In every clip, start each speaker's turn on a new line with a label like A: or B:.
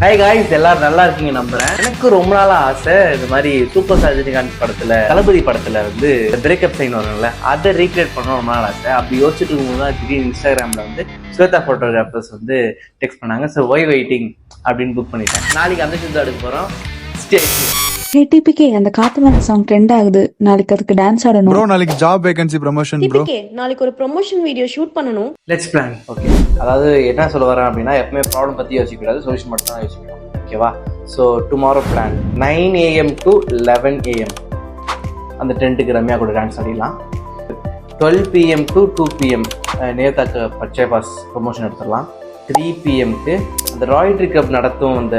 A: Hi guys, எல்லாரும் நல்லா இருக்கீங்க நம்புறேன். எனக்கு ரொம்ப நாளா ஆசை இந்த மாதிரி சூப்பர் ஸ்டார் ரஜினிகாந்த் படத்துல தளபதி படத்துல வந்து பிரேக்கப் சைன் வரும்ல, அதை ரீக்ரியேட் பண்ணணும் ரொம்ப நாள் ஆசை. அப்படி யோசிச்சுட்டு இருக்கும்போது தான் திடீர்னு இன்ஸ்டாகிராம்ல வந்து ஸ்வேதா போட்டோகிராஃபர்ஸ் வந்து டெக்ஸ்ட் பண்ணாங்க. ஸோ ஒய் வெயிட்டிங் அப்படின்னு புக் பண்ணிட்டேன். நாளைக்கு அந்த ஷூட் எடுக்க போறோம்.
B: டிபிகே அந்த காத்துமேல சாங் ட்ரெண்ட் ஆகுது. நாளைக்கு அதுக்கு டான்ஸ் ஆடணும்.
C: ப்ரோ நாளைக்கு job vacancy promotion bro.
D: DPK நாளைக்கு ஒரு ப்ரமோஷன் வீடியோ ஷூட் பண்ணனும்.
A: Let's plan. ஓகே, அதாவது என்ன சொல்ல வரேன் அப்படின்னா, எப்பவுமே ப்ராப்ளம் பத்தி யோசிக்க கூடாது, சொல்யூஷன் மட்டும் தான் யோசிக்கணும். ஓகேவா? So tomorrow plan 9 AM to 11 AM அந்த டென்ட்டுக்கு ரம்யா கூட டான்ஸ் ஆடிடலாம். 12 PM to 2 PM நேதாக்கு பச்சை பாஸ் ப்ரொமோஷன் எடுத்துடலாம். 3 PMக்கு அந்த ராயல்ட்ரி கப் நடத்தும் அந்த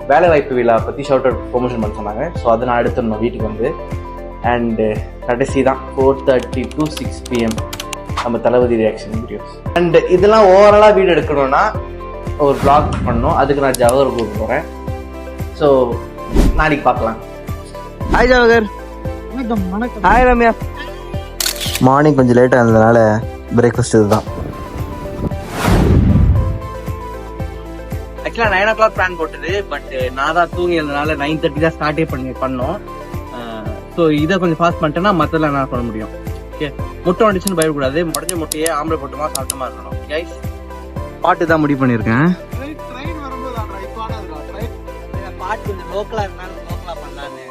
A: வேலை வாய்ப்பு விழா பற்றி ஷவுட் அவுட் ப்ரொமோஷன் பண்ண சொன்னாங்க. ஸோ அதை நான் எடுத்துடணும் வீட்டுக்கு வந்து. அண்டு கடைசி தான் 4:30 to 6 PM நம்ம தளபதி ரியாக்ஷன் வீடியோஸ். அண்ட் இதெல்லாம் ஓவராலாக வீடியோ எடுக்கணும்னா ஒரு vlog பண்ணணும். அதுக்கு நான் ஜவஹர் கூப்பிட்டு போகிறேன். ஸோ நாளைக்கு பார்க்கலாம். Hi Jawahar. Hi Ramya. Morning கொஞ்சம் லேட்டாக இருந்ததுனால பிரேக்ஃபாஸ்ட் இதுதான். ஆக்சுவலாக 9 o'clock பிளான் போட்டது, பட் நான் தான் தூங்கி இருந்ததுனால 9:30 தான் ஸ்டார்டே பண்ணோம். ஸோ இதை கொஞ்சம் ஃபாஸ்ட் பண்ணிட்டேன்னா மற்றதெல்லாம் என்ன பண்ண முடியும். ஓகே, முட்டை வந்துச்சுன்னு பயப்படக்கூடாது. முடஞ்ச முட்டையே ஆம்பளை போட்டுமா சாப்பிட்டமா இருக்கணும். கைஸ், பாட்டு தான் முடிவு பண்ணியிருக்கேன். பாட்டு கொஞ்சம் லோக்கலா இருந்தாலும் லோக்கலா பண்ணலான்னு.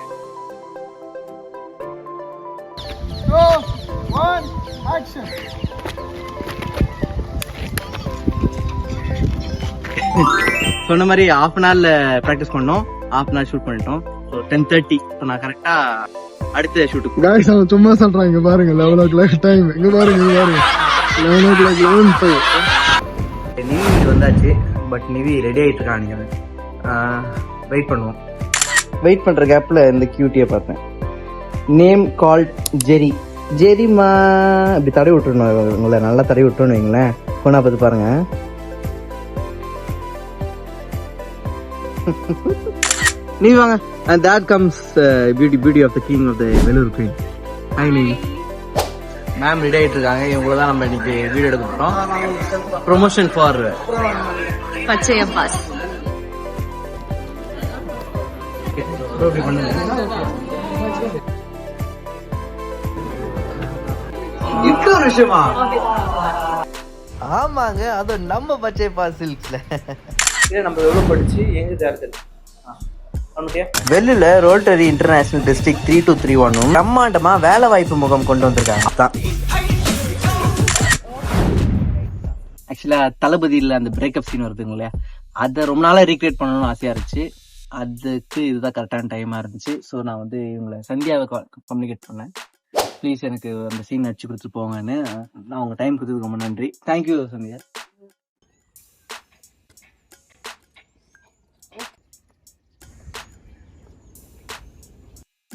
A: சொன்ன மாதிரி half an hourல ப்ராக்டிஸ் பண்ணோம், half an hour ஷூட் பண்ணிட்டோம். ஸோ 10:30 இப்போ நான் கரெக்டா அடுத்த ஷூட்டுக்கு.
C: गाइस அவன் சும்மா சொல்றான். இங்க பாருங்க 11 o'clock டைம். இங்க பாருங்க 11 o'clock 11:05.
A: நிவி வீடு வந்தாச்சு, பட் நிவி ரெடி ஆகிட்டு இருக்காங்க. வெயிட் பண்ணுவோம். வெயிட் பண்ணுற கேப்பில் இந்த கியூட்டியை பார்த்தேன். நேம் கால்ட் ஜெரி. ஜெரிமா இப்படி தடவி விட்டுருணும். உங்களை நல்லா தடவி விட்டுருன்னு வைங்களேன். கொண்டா பார்த்து பாருங்க. நீ வாங்க. And that comes beauty of the king of the Vellore queen. Hi Nivi. Ma'am ready ஆகிட்டு இருக்காங்க. இவங்கள தான் நம்ம இன்னைக்கு வீடியோ எடுக்க போகிறோம். ப்ரொமோஷன் ஃபார்
D: பச்சைய பாஸ்.
A: இப்படி ஒரு விஷயமா? ஆமாங்க, அது நம்ம பச்சை பாஸ் சில்க்ஸ்ல. நம்ம எவ்வளவு படிச்சு எங்க தேர்தல் வெள்ளில ரோட்டரி இன்டர்நேஷனல் டிஸ்ட்ரிக்ட் 3231 பிரம்மாண்டமா வேலை வாய்ப்பு முகாம் கொண்டு வந்திருக்காங்க. ஆக்சுவலா தளபதியில் அந்த பிரேக்கப் சீன் வருதுங்க இல்லையா, அதை ரொம்ப நாளா ரீக்ரியேட் பண்ணணும்னு ஆசையா இருந்துச்சு. அதுக்கு இதுதான் கரெக்டான டைமா இருந்துச்சு. ஸோ நான் வந்து இவங்களை சந்தியாவை கம்யூனிகேட் பண்ணேன். ப்ளீஸ் எனக்கு அந்த சீன் அடிச்சு கொடுத்துட்டு போங்கன்னு. நான் உங்க டைம் கொடுத்ததுக்கு ரொம்ப நன்றி. தேங்க்யூ சந்தியா.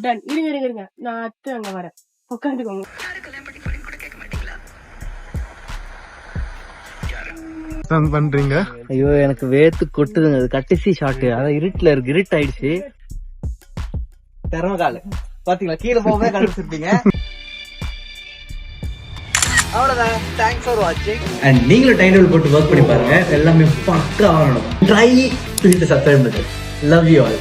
D: டன். இருங்க நான் அத்தை அங்க வரேன். உட்காந்துக்கோங்க.
C: பண்றீங்க?
A: ஐயோ, எனக்கு வேர்த்து கொட்டுதுங்க. அது கடைசி ஷாட். அதான் இருட்டுல இருக்கு. இருட்டு ஆயிடுச்சு. திறமகால பாத்தீங்களா, கீழே போகவே கண்டுபிடிச்சிருப்பீங்க. அவ்வளவுதான். தேங்க்ஸ் ஃபார் வாட்சிங். அண்ட் நீங்களும் டைம் டேபிள் போட்டு ஒர்க் பண்ணி பாருங்க. எல்லாமே பக்கா ஆகணும். ட்ரை சப்ஸ்கிரைப் பண்ணுங்க. Love you all.